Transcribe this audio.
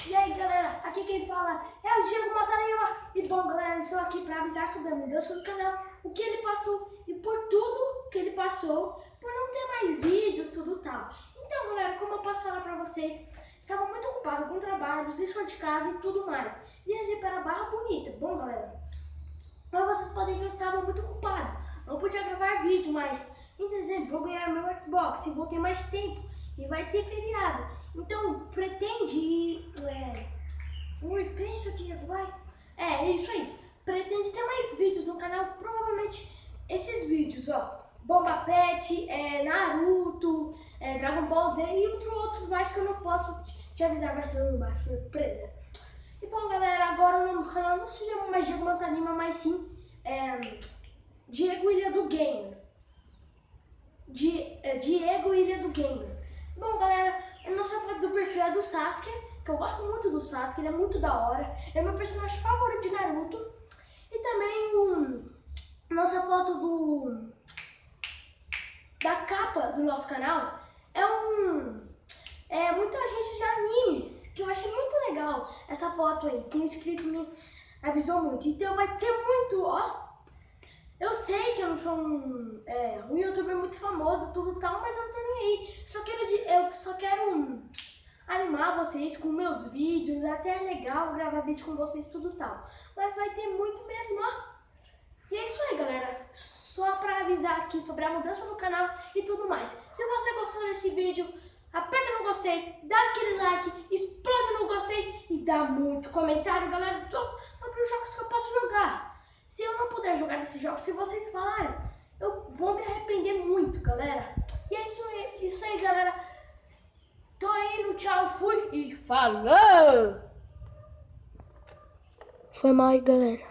E aí galera, aqui quem fala é o Diego Matarema. E bom galera, eu estou aqui para avisar sobre a mudança do canal, o que ele passou e por tudo que ele passou, por não ter mais vídeos, tudo tal. Então galera, como eu posso falar para vocês, estava muito ocupado com trabalhos, lição de casa e tudo mais. Viajei para a Barra Bonita. Bom galera, mas vocês podem ver que eu estava muito ocupado, não podia gravar vídeo, mas em dezembro vou ganhar meu Xbox e vou ter mais tempo e vai ter feriado. Então pretende pensa Diego, vai. É isso aí. Pretende ter mais vídeos no canal, provavelmente esses vídeos, ó. Bomba Pet, Naruto, Dragon Ball Z e outros mais que eu não posso te avisar, vai ser uma surpresa. E bom galera, agora o nome do canal não se chama mais Diego Matarema, mas sim Diego Ilha do Gamer. Diego Ilha do Gamer. Bom galera, a nossa foto do perfil é do Sasuke, que eu gosto muito do Sasuke, ele é muito da hora, é meu personagem favorito de Naruto. E também nossa foto da capa do nosso canal é muita gente de animes, que eu achei muito legal essa foto aí, que um inscrito me avisou muito. Então vai ter muito, ó. Eu sei que eu não sou um youtuber muito famoso, tudo tal, mas eu não tô nem aí. Eu só quero animar vocês com meus vídeos, até é legal gravar vídeo com vocês, tudo tal. Mas vai ter muito mesmo, ó. E é isso aí, galera. Só pra avisar aqui sobre a mudança no canal e tudo mais. Se você gostou desse vídeo, aperta no gostei, dá aquele like, explode no gostei e dá muito comentário, galera, sobre os jogos que eu posso jogar. Se eu não puder jogar esses jogos, se vocês falarem, eu vou me arrepender muito, galera. E é isso aí, galera. Tô indo, tchau, fui e falou! Foi mal aí, galera.